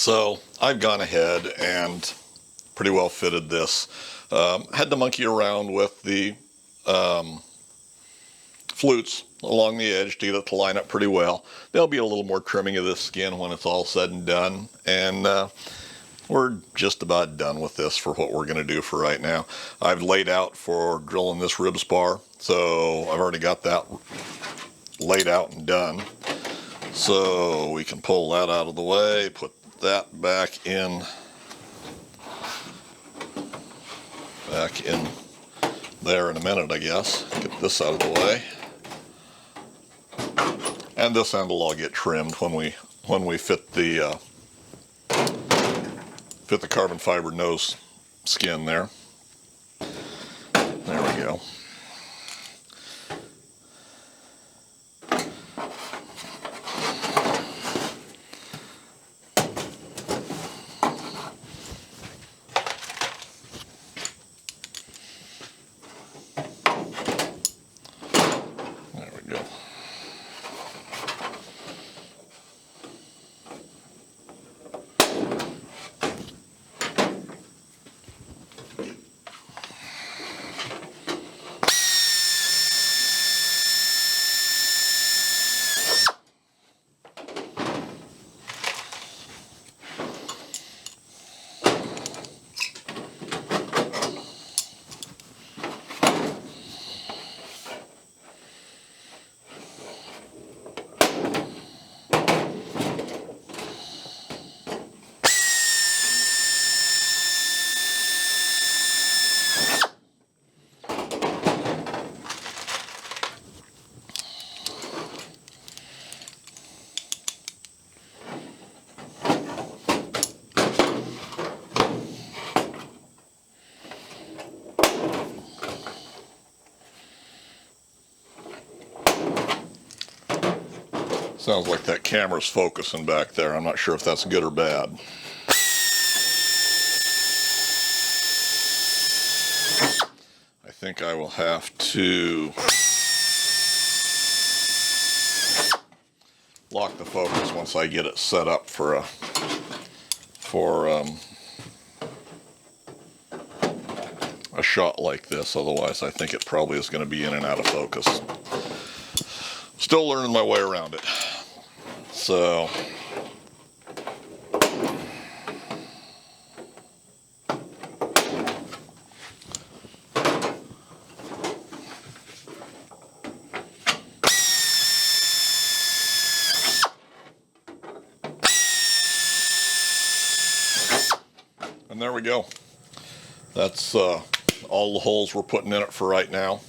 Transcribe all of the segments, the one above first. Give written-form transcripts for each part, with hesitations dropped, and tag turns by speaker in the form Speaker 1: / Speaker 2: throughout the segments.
Speaker 1: So I've gone ahead and pretty well fitted this. Had to monkey around with the flutes along the edge to get it to line up pretty well. There'll be a little more trimming of this skin when it's all said and done, and we're just about done with this for what we're going to do for right now. I've laid out for drilling this rib spar, so I've already got that laid out and done. So we can pull that out of the way, put that back in there in a minute, I guess. Get this out of the way. And this end will all get trimmed when we fit the carbon fiber nose skin there. There we go. There we go. Sounds like that camera's focusing back there. I'm not sure if that's good or bad. I think I will have to lock the focus once I get it set up for a shot like this. Otherwise, I think it probably is going to be in and out of focus. Still learning my way around it. So and there we go. That's all the holes we're putting in it for right now.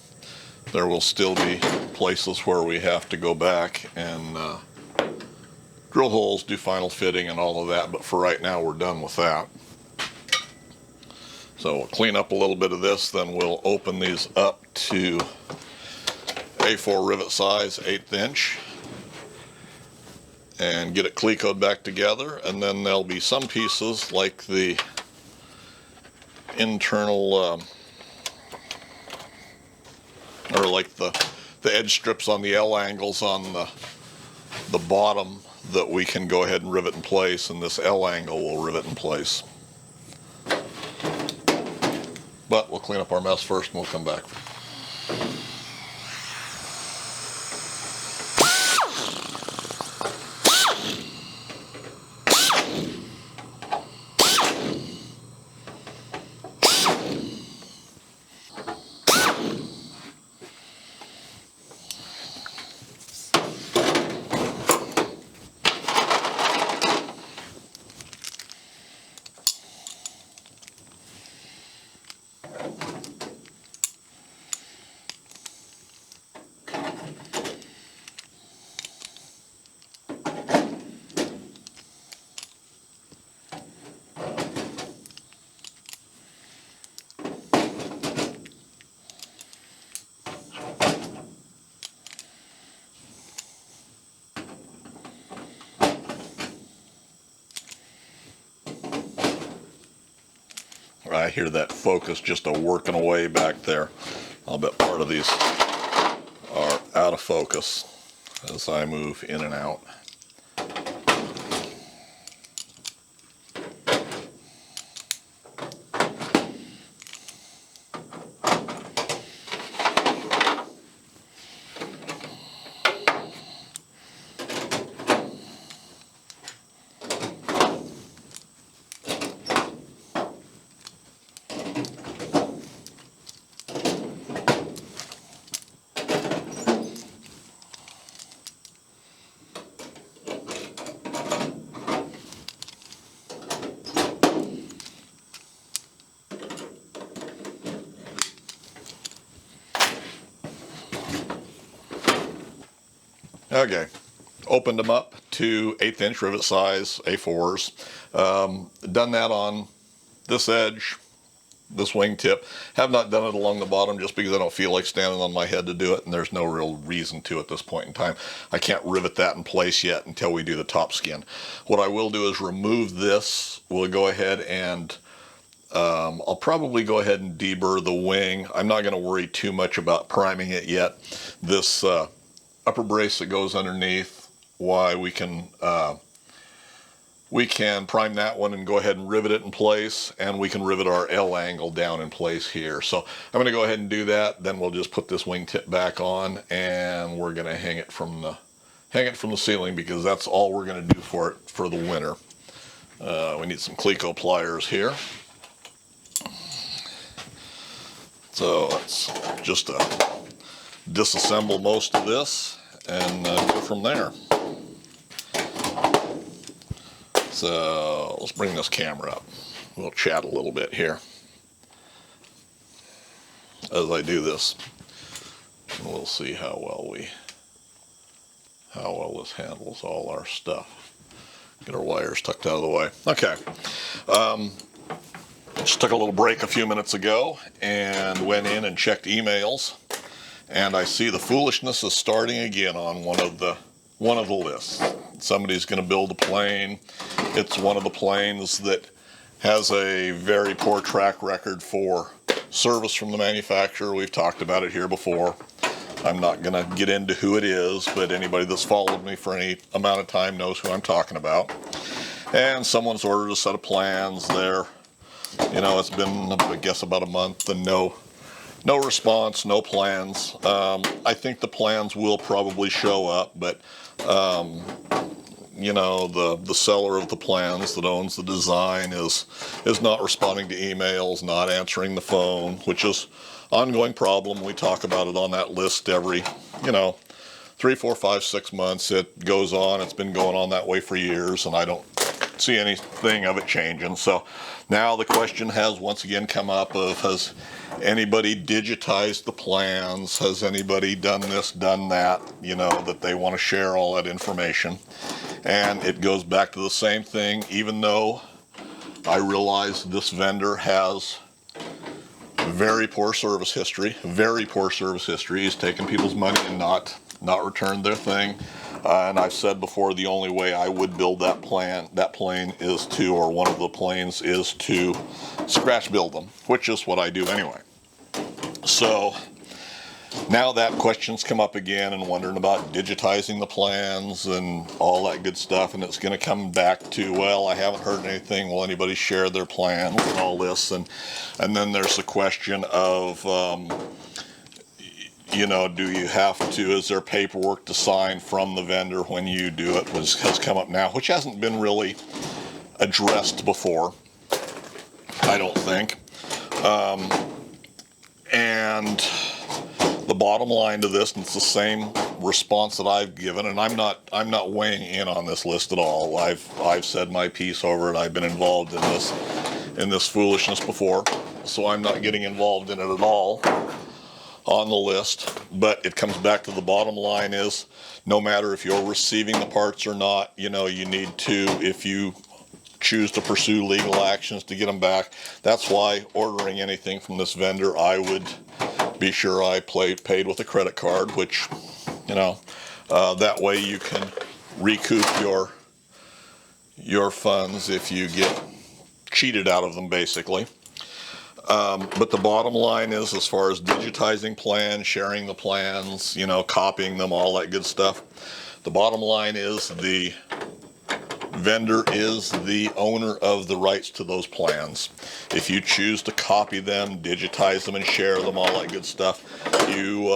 Speaker 1: There will still be places where we have to go back and drill holes, do final fitting and all of that, but for right now we're done with that. So we'll clean up a little bit of this, then we'll open these up to A4 rivet size, 1/8 inch, and get it clecoed back together. And then there'll be some pieces like the internal or like the edge strips on the L angles on the bottom that we can go ahead and rivet in place, and this L angle will rivet in place. But we'll clean up our mess first and we'll come back. I hear that focus just a working away back there. I'll bet part of these are out of focus as I move in and out. Okay, opened them up to 1/8 inch rivet size A4s. Done that on this edge, this wingtip. Have not done it along the bottom just because I don't feel like standing on my head to do it, and there's no real reason to at this point in time. I can't rivet that in place yet until we do the top skin. What I will do is remove this. We'll go ahead and I'll probably go ahead and deburr the wing. I'm not going to worry too much about priming it yet. This upper brace that goes underneath, why we can prime that one and go ahead and rivet it in place, and we can rivet our L angle down in place here. So I'm going to go ahead and do that. Then we'll just put this wingtip back on, and we're going to hang it from the ceiling, because that's all we're going to do for it for the winter. We need some Cleco pliers here. So let's just disassemble most of this and go from there. So let's bring this camera up. We'll chat a little bit here as I do this. We'll see how well this handles all our stuff. Get our wires tucked out of the way. Okay. Just took a little break a few minutes ago and went in and checked emails, and I see the foolishness is starting again on one of the lists. Somebody's going to build a plane. It's one of the planes that has a very poor track record for service from the manufacturer. We've talked about it here before. I'm not going to get into who it is, but anybody that's followed me for any amount of time knows who I'm talking about. And someone's ordered a set of plans there. You know, it's been, I guess, about a month, and no response, no plans. I think the plans will probably show up, but you know, the seller of the plans that owns the design is not responding to emails, not answering the phone, which is an ongoing problem. We talk about it on that list every, 3, 4, 5, 6 months. It goes on. It's been going on that way for years, and I don't see anything of it changing. So now the question has once again come up of, has anybody digitized the plans? Has anybody done this, done that, that they want to share all that information? And it goes back to the same thing, even though I realize this vendor has very poor service history. He's taken people's money and not returned their thing. And I've said before, the only way I would build that plane is to, or one of the planes is to scratch build them, which is what I do anyway. So now that question's come up again, and wondering about digitizing the plans and all that good stuff, and it's going to come back to, well, I haven't heard anything. Will anybody share their plans and all this? And then there's the question of, do you have to, is there paperwork to sign from the vendor when you do it, has come up now, which hasn't been really addressed before, I don't think. And the bottom line to this, and it's the same response that I've given, and I'm not weighing in on this list at all. I've said my piece over it. I've been involved in this foolishness before, so I'm not getting involved in it at all on the list. But it comes back to the bottom line is, no matter if you're receiving the parts or not, you need to, if you choose to pursue legal actions to get them back. That's why ordering anything from this vendor, I would be sure I paid with a credit card, which, that way you can recoup your funds if you get cheated out of them, basically. But the bottom line is, as far as digitizing plans, sharing the plans, copying them, all that good stuff, the bottom line is the vendor is the owner of the rights to those plans. If you choose to copy them, digitize them, and share them, all that good stuff, you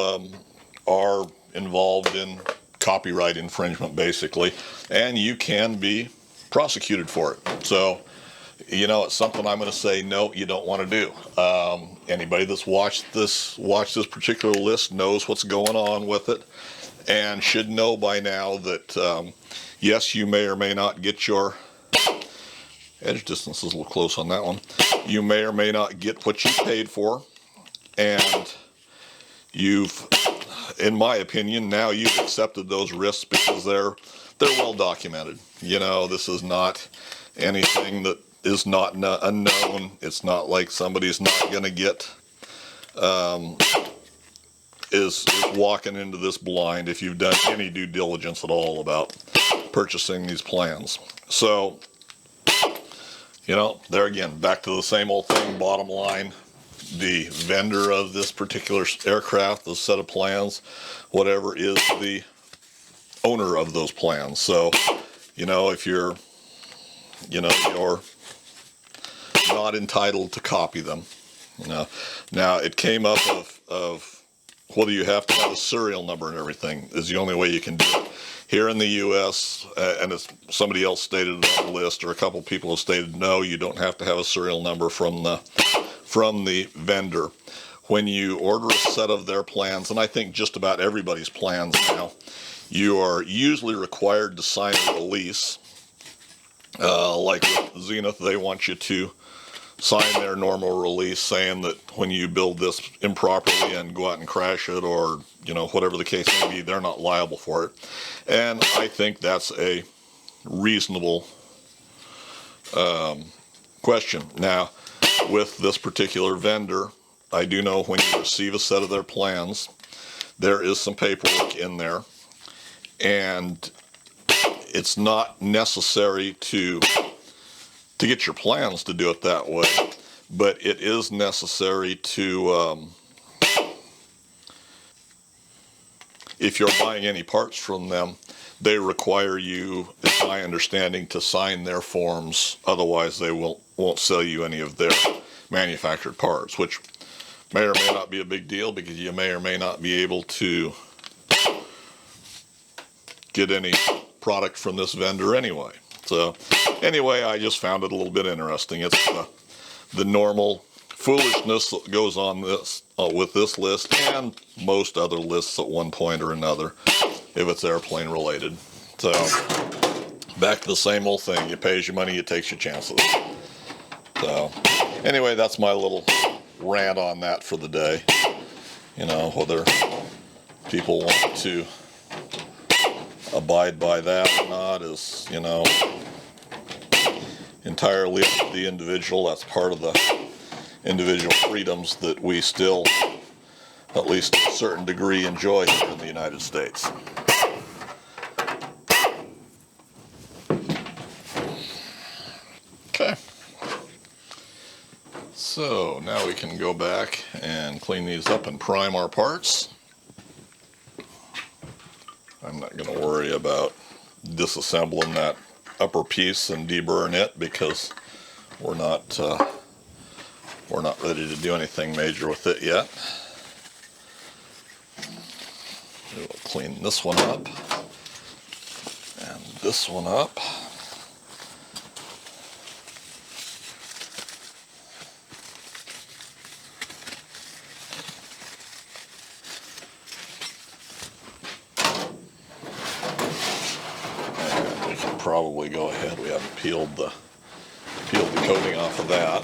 Speaker 1: are involved in copyright infringement, basically, and you can be prosecuted for it. So, it's something I'm going to say, no, you don't want to do. Anybody that's watched this particular list knows what's going on with it, and should know by now that, yes, you may or may not get your edge distance is a little close on that one. You may or may not get what you paid for, and you've in my opinion, now you've accepted those risks because they're well documented. You know, this is not anything that is not unknown. It's not like somebody's not going to get is walking into this blind if you've done any due diligence at all about purchasing these plans. So, you know, there again, back to the same old thing. Bottom line, the vendor of this particular aircraft, the set of plans, whatever, is the owner of those plans. So, you know, if you're not entitled to copy them. You know, now it came up of whether you have to have a serial number and everything is the only way you can do it. Here in the U.S., and as somebody else stated on the list, or a couple people have stated, no, you don't have to have a serial number from the vendor. When you order a set of their plans, and I think just about everybody's plans now, you are usually required to sign a release. Like with Zenith, they want you to sign their normal release saying that when you build this improperly and go out and crash it, or, you know, whatever the case may be, they're not liable for it. And I think that's a reasonable question. Now, with this particular vendor, I do know when you receive a set of their plans, there is some paperwork in there, and it's not necessary to get your plans to do it that way, but it is necessary to, if you're buying any parts from them, they require you, it's my understanding, to sign their forms. Otherwise, they won't sell you any of their manufactured parts, which may or may not be a big deal because you may or may not be able to get any product from this vendor anyway. So anyway, I just found it a little bit interesting. It's the normal foolishness that goes on this with this list and most other lists at one point or another, if it's airplane related. So back to the same old thing. You pay your money, you take your chances. So anyway, that's my little rant on that for the day. You know, whether people want to abide by that or not is, you know, entirely up to the individual. That's part of the individual freedoms that we still, at least to a certain degree, enjoy here in the United States. Okay. So now we can go back and clean these up and prime our parts. I'm not going to worry about disassembling that upper piece and deburring it because we're not ready to do anything major with it yet. We'll clean this one up and this one up. Probably go ahead. We haven't peeled the coating off of that.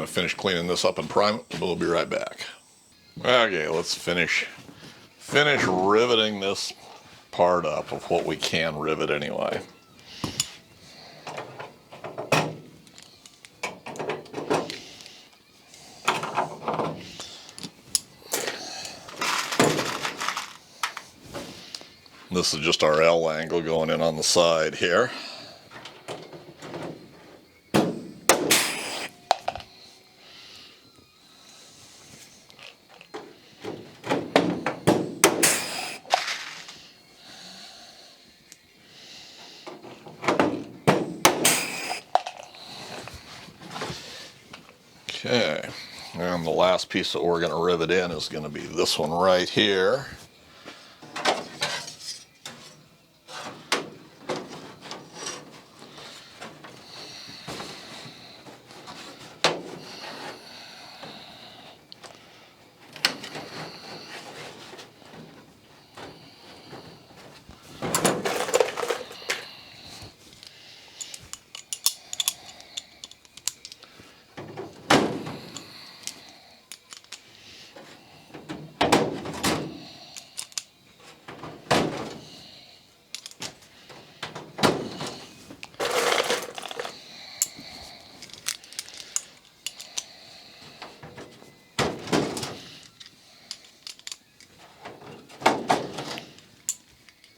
Speaker 1: Finish cleaning this up and prime it. We'll be right back. Okay, let's finish riveting this part up of what we can rivet anyway. This is just our L angle going in on the side here. Okay, and the last piece that we're going to rivet in is going to be this one right here.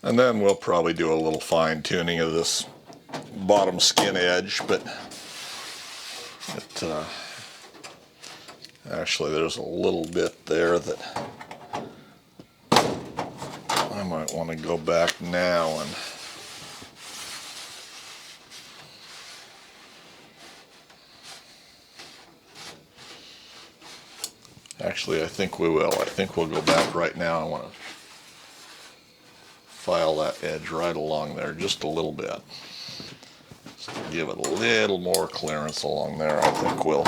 Speaker 1: And then we'll probably do a little fine tuning of this bottom skin edge, but actually there's a little bit there that I might want to go back now and actually I think we will. I think we'll go back right now. I want to file that edge right along there just a little bit. Just to give it a little more clearance along there. I think will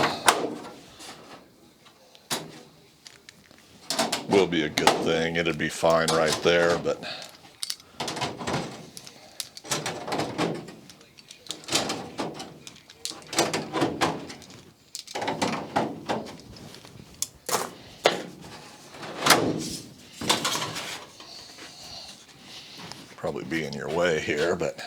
Speaker 1: be a good thing. It'd be fine right there, but probably be in your way here, but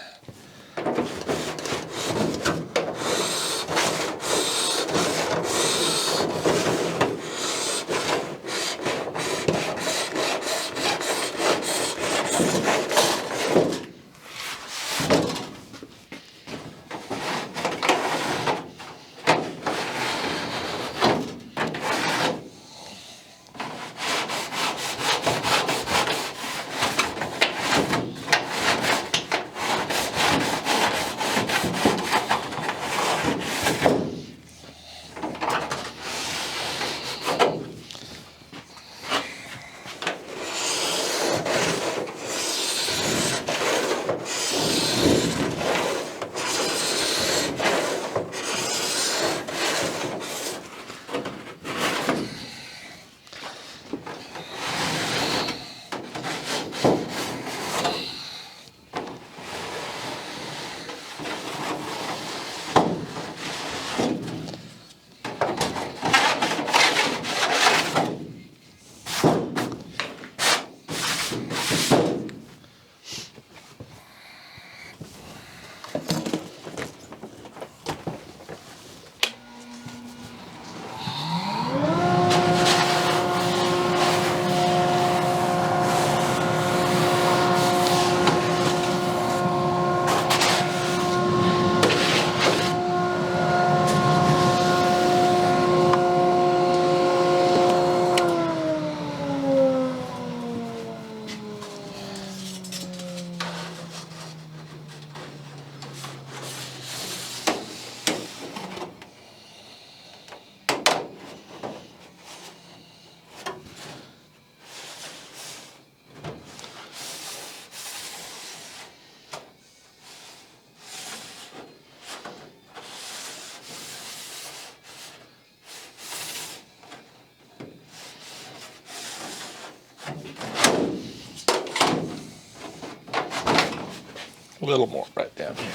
Speaker 1: a little more right down here.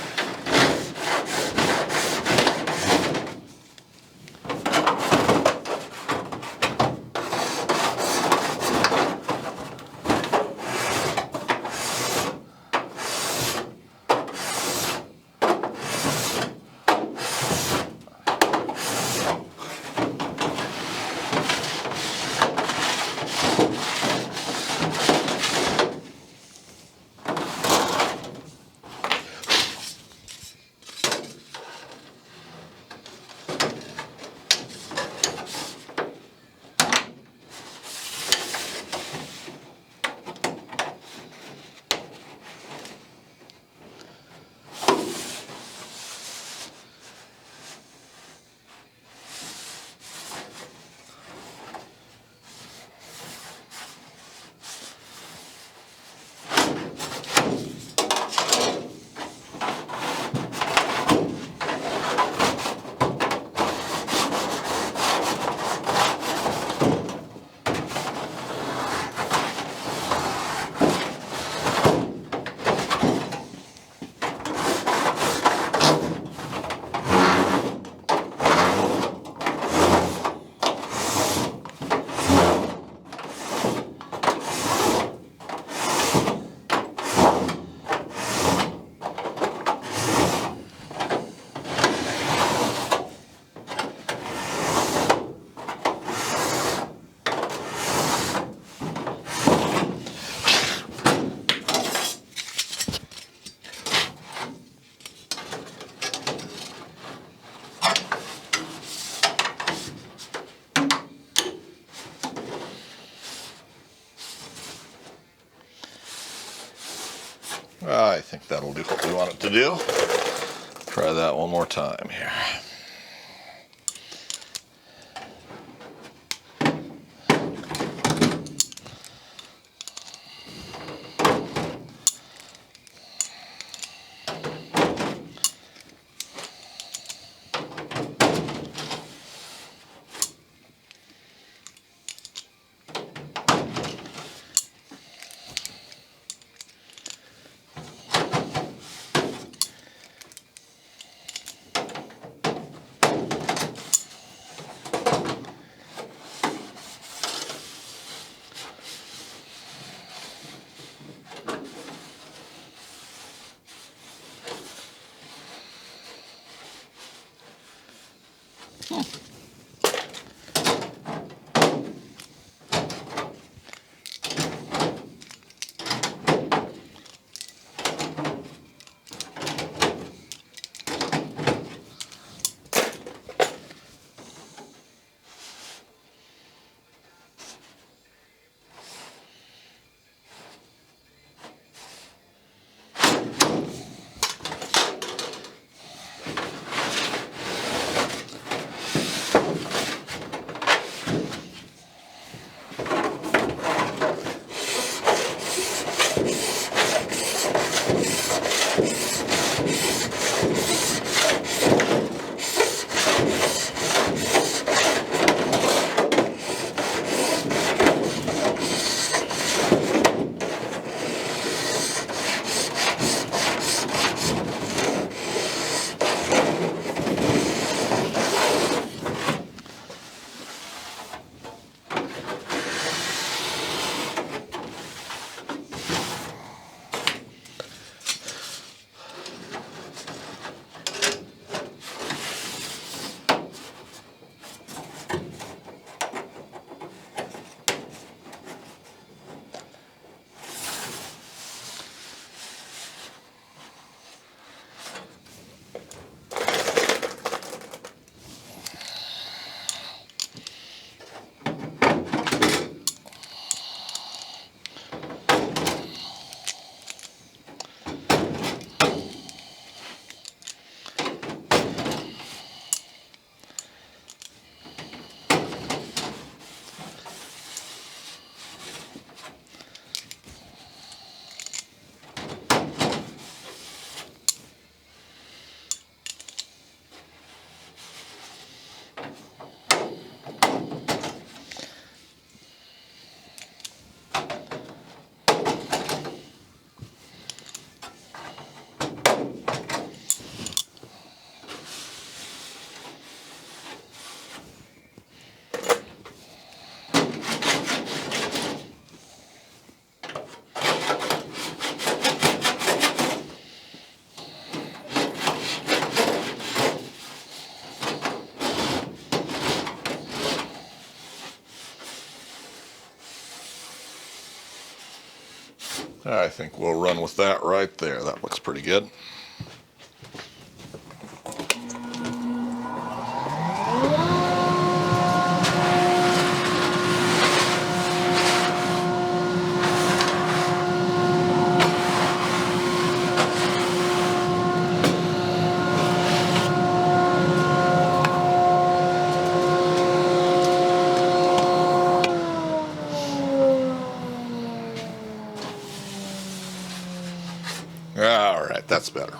Speaker 1: think that'll do what we want it to do. Try that one more time here. I think we'll run with that right there. That looks pretty good. All right, that's better.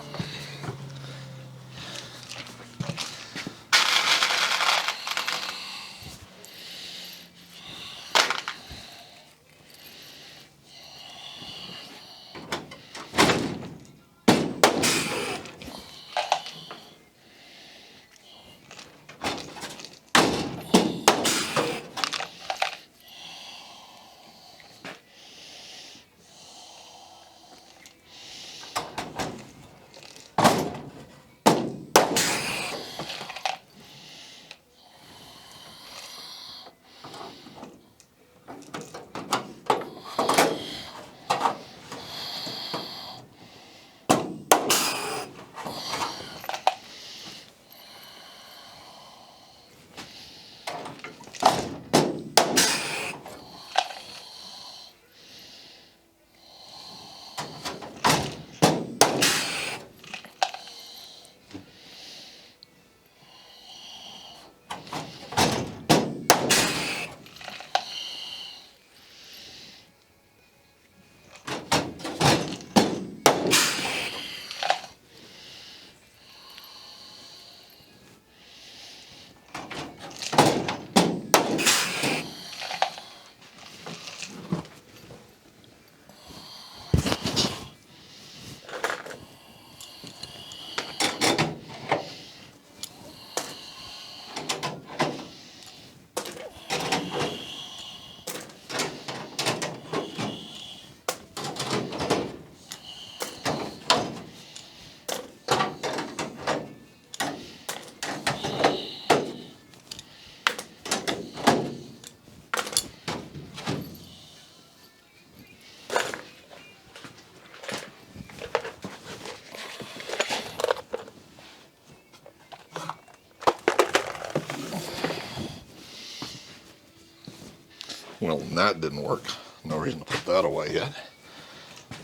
Speaker 1: Well, that didn't work. No reason to put that away yet.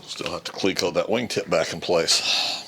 Speaker 1: Still have to cleat coat that wingtip back in place.